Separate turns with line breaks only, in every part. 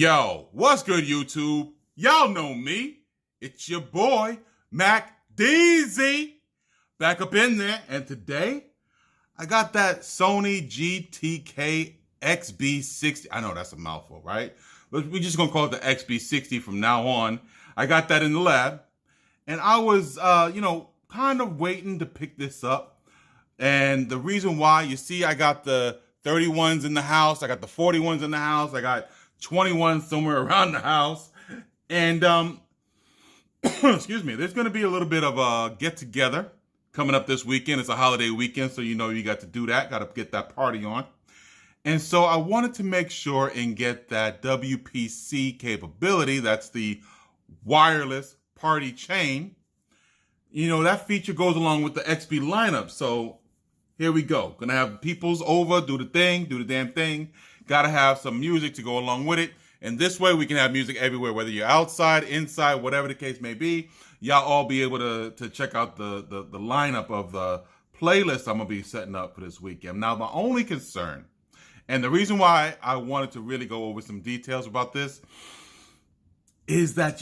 Yo, what's good, YouTube? Y'all know me. It's your boy, Mac DZ, back up in there. And today, I got that Sony GTK XB60. I know that's a mouthful, right? But we're just going to call it the XB60 from now on. I got that in the lab. And I was, kind of waiting to pick this up. And the reason why, you see, I got the 31s in the house. I got the 41s in the house. I got 21 somewhere around the house. And, excuse me, there's going to be a little bit of a get-together coming up this weekend. It's a holiday weekend, so you know you got to do that. Got to get that party on. And so I wanted to make sure and get that WPC capability. That's the wireless party chain. You know, that feature goes along with the XB lineup. So here we go. Gonna have peoples over, do the thing, do the damn thing. Gotta have some music to go along with it. And this way we can have music everywhere, whether you're outside, inside, whatever the case may be. Y'all all be able to check out the lineup of the playlist I'm gonna be setting up for this weekend. Now, my only concern, and the reason why I wanted to really go over some details about this, is that,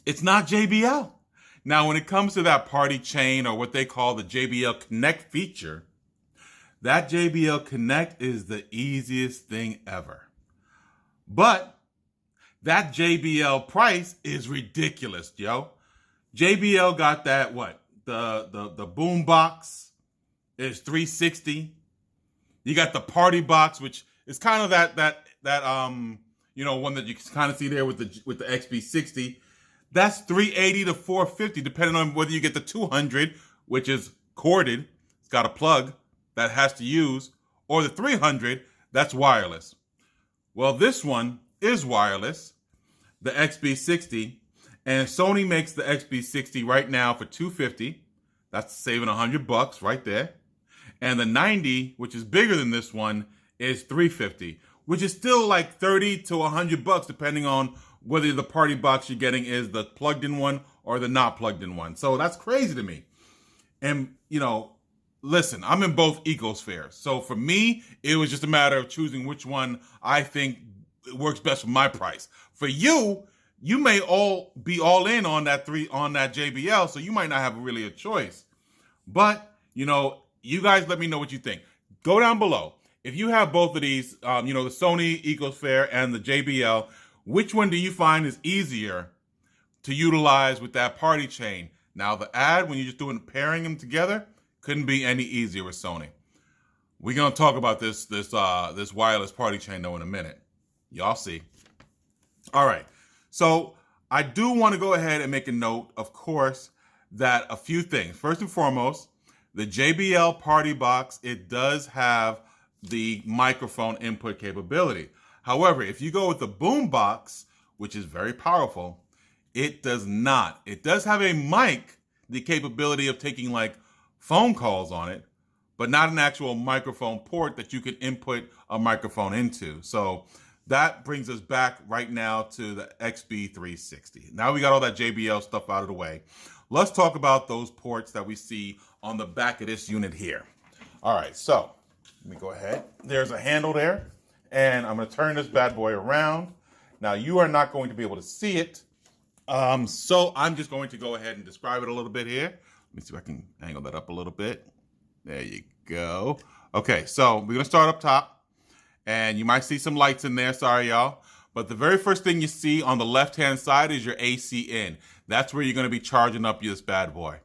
it's not JBL. Now, when it comes to that party chain or what they call the JBL Connect feature, that JBL Connect is the easiest thing ever. But that JBL price is ridiculous, yo. JBL got that, the boom box is $360. You got the party box, which is kind of that one that you can kind of see there with the XB60. That's $380 to $450, depending on whether you get the 200, which is corded, it's got a plug that has to use, or the 300, that's wireless. Well, this one is wireless, the XB60, and Sony makes the XB60 right now for $250. That's saving $100 right there. And the 90, which is bigger than this one, is $350, which is still like $30 to $100, depending on whether the party box you're getting is the plugged-in one or the not plugged-in one. So that's crazy to me. And, listen, I'm in both ecospheres. So for me, it was just a matter of choosing which one I think works best for my price. For you, you may all be all in on that JBL, so you might not have really a choice. But, you guys let me know what you think. Go down below. If you have both of these, the Sony ecosphere and the JBL, which one do you find is easier to utilize with that party chain? Now, the ad, when you're just pairing them together, couldn't be any easier with Sony. We're going to talk about this wireless party chain, though, in a minute. Y'all see. All right. So I do want to go ahead and make a note, of course, that a few things. First and foremost, the JBL party box, it does have the microphone input capability. However, if you go with the boom box, which is very powerful, it does not. It does have a mic, the capability of taking like phone calls on it, but not an actual microphone port that you could input a microphone into. So that brings us back right now to the XB360. Now we got all that JBL stuff out of the way. Let's talk about those ports that we see on the back of this unit here. All right, so let me go ahead. There's a handle there. And I'm going to turn this bad boy around. Now, you are not going to be able to see it. So I'm just going to go ahead and describe it a little bit here. Let me see if I can angle that up a little bit. There you go. Okay, so we're going to start up top. And you might see some lights in there. Sorry, y'all. But the very first thing you see on the left-hand side is your AC in. That's where you're going to be charging up this bad boy.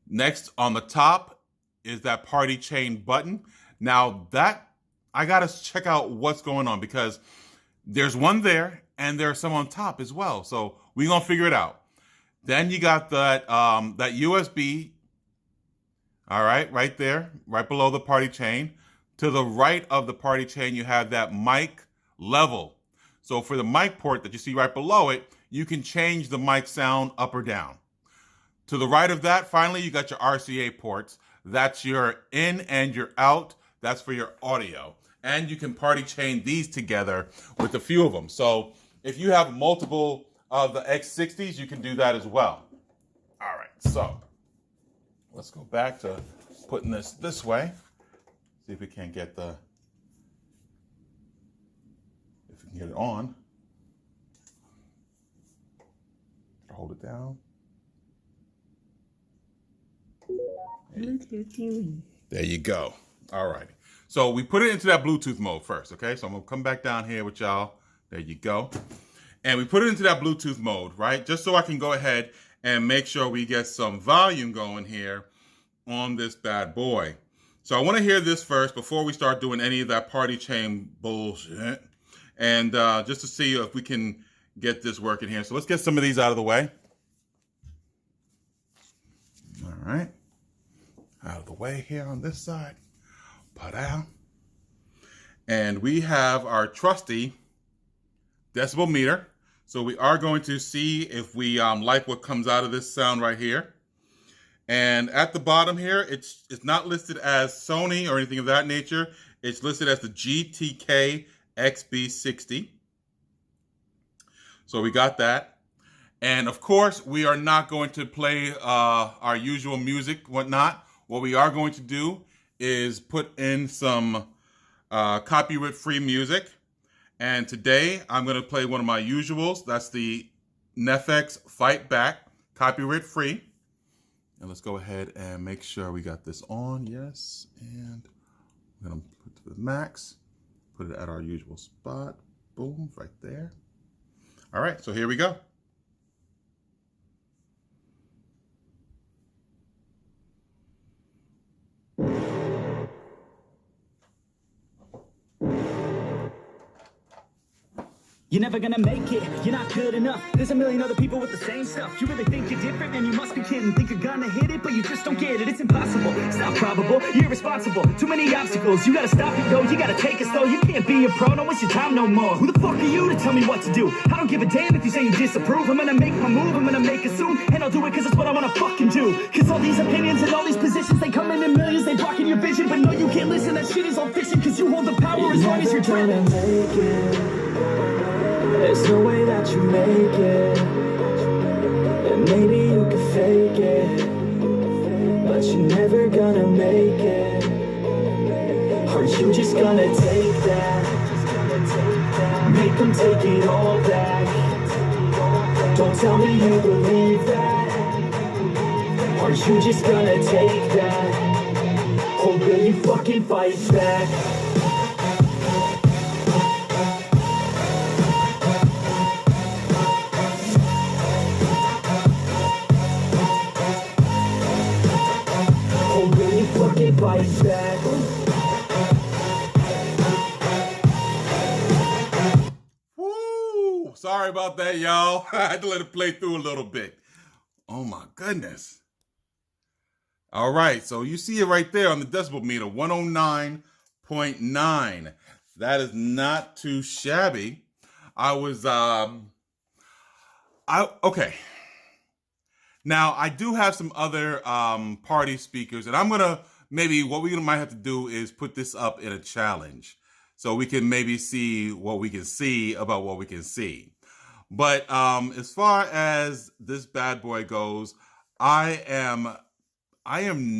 Next, on the top is that party chain button. Now, I got to check out what's going on because there's one there and there's some on top as well. So we're going to figure it out. Then you got that USB. All right, right there, right below the party chain. To the right of the party chain, you have that mic level. So for the mic port that you see right below it, you can change the mic sound up or down. To the right of that, finally, you got your RCA ports. That's your in and your out. That's for your audio. And you can party chain these together with a few of them. So if you have multiple of the X60s, you can do that as well. All right, so let's go back to putting this way. See if we can't get Get it on. Hold it down. There you go. All right. So we put it into that Bluetooth mode first, okay? So I'm gonna come back down here with y'all. There you go. And we put it into that Bluetooth mode, right? Just so I can go ahead and make sure we get some volume going here on this bad boy. So I wanna hear this first before we start doing any of that party chain bullshit. And just to see if we can get this working here. So let's get some of these out of the way. All right. Out of the way here on this side. Put out. And we have our trusty decibel meter. So we are going to see if we like what comes out of this sound right here. And at the bottom here, it's not listed as Sony or anything of that nature. It's listed as the GTK XB60. So we got that. And of course, we are not going to play our usual music, whatnot. What we are going to do is put in some copyright-free music. And today, I'm going to play one of my usuals. That's the Nefex Fight Back, copyright-free. And let's go ahead and make sure we got this on. Yes. And I'm going to put it to the max. Put it at our usual spot. Boom, right there. All right, so here we go.
You're never gonna make it, you're not good enough. There's a million other people with the same stuff. You really think you're different, man, you must be kidding. Think you're gonna hit it, but you just don't get it. It's impossible, it's not probable, you're irresponsible. Too many obstacles, you gotta stop it, yo. You gotta take it slow, you can't be a pro, don't waste your time no more. Who the fuck are you to tell me what to do? I don't give a damn if you say you disapprove. I'm gonna make my move, I'm gonna make it soon. And I'll do it cause it's what I wanna fucking do. Cause all these opinions and all these positions, they come in millions, they blocking your vision. But no, you can't listen, that shit is all fiction. Cause you hold the power as long as you're dreaming. There's no way that you make it. And maybe you can fake it, but you're never gonna make it. Are you just gonna take that? Make them take it all back. Don't tell me you believe that. Are you just gonna take that? Or will you fucking fight back? Fight back.
Woo! Sorry about that, y'all. I had to let it play through a little bit. Oh my goodness. All right, so you see it right there on the decibel meter, 109.9. That is not too shabby. Okay. Now, I do have some other party speakers, and I'm going to maybe what we might have to do is put this up in a challenge so we can maybe see what we can see about what we can see. But as far as this bad boy goes, I am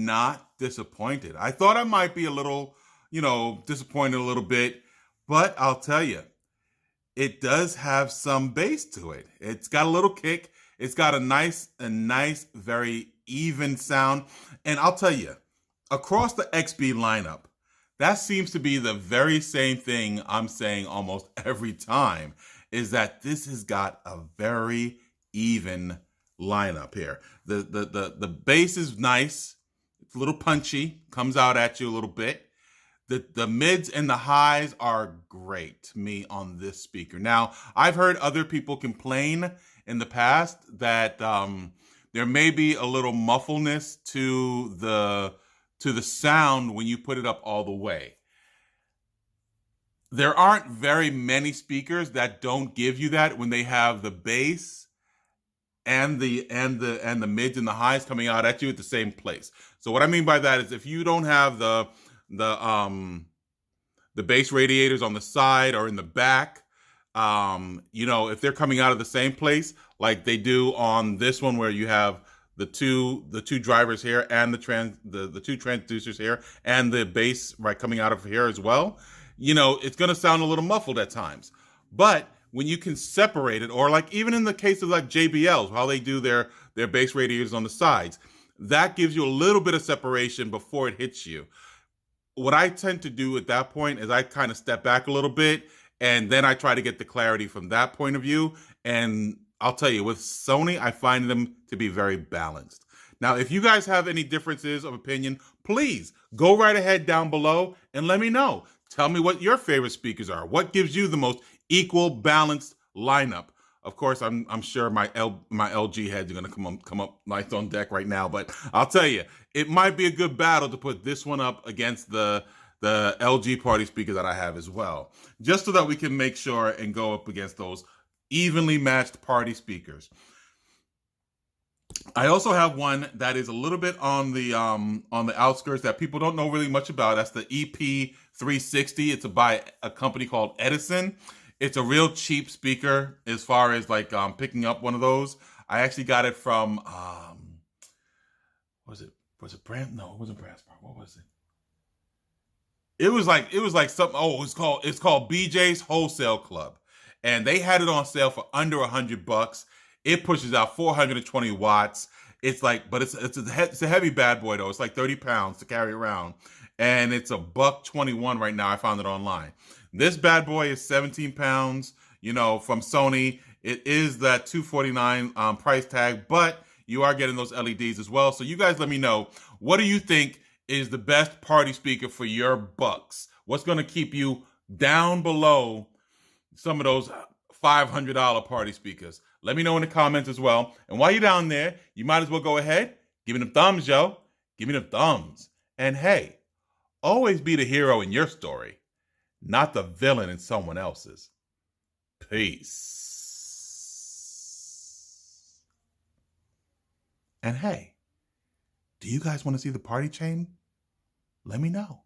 not disappointed. I thought I might be a little, disappointed a little bit, but I'll tell you, it does have some bass to it. It's got a little kick. It's got a nice, very even sound. And I'll tell you, across the XB lineup, that seems to be the very same thing I'm saying almost every time, is that this has got a very even lineup here. The bass is nice. It's a little punchy, comes out at you a little bit. The mids and the highs are great to me on this speaker. Now, I've heard other people complain in the past that there may be a little muffleness to the sound when you put it up all the way. There aren't very many speakers that don't give you that when they have the bass and the mids and the highs coming out at you at the same place. So what I mean by that is if you don't have the bass radiators on the side or in the back, if they're coming out of the same place like they do on this one where you have the two drivers here and the two transducers here and the bass right coming out of here as well, it's going to sound a little muffled at times. But when you can separate it, or like even in the case of like JBLs, how they do their bass radiators on the sides, that gives you a little bit of separation before it hits you. What I tend to do at that point is I kind of step back a little bit, and then I try to get the clarity from that point of view. And I'll tell you, with Sony, I find them to be very balanced. Now, if you guys have any differences of opinion, please go right ahead down below and let me know. Tell me what your favorite speakers are. What gives you the most equal, balanced lineup? Of course, I'm sure my LG heads are gonna come up nice on deck right now. But I'll tell you, it might be a good battle to put this one up against the LG party speaker that I have as well, just so that we can make sure and go up against those evenly matched party speakers. I also have one that is a little bit on the outskirts that people don't know really much about. That's the EP360. It's by a company called Edison. It's a real cheap speaker as far as like picking up one of those. I actually got it from was it Brand? No, it wasn't Brand Spark. What was it? It was like something. Oh, it's called BJ's Wholesale Club, and they had it on sale for under $100. It pushes out 420 watts. It's like, but it's a heavy bad boy though. It's like 30 pounds to carry around, and it's $121 right now. I found it online. This bad boy is 17 pounds. You know, from Sony, it is that $249 price tag, but you are getting those LEDs as well. So you guys, let me know, what do you think is the best party speaker for your bucks? What's going to keep you down below some of those $500 party speakers? Let me know in the comments as well. And while you're down there, you might as well go ahead, give me them thumbs, yo. Give me them thumbs. And hey, always be the hero in your story, not the villain in someone else's. Peace. And hey, do you guys want to see the party chain? Let me know.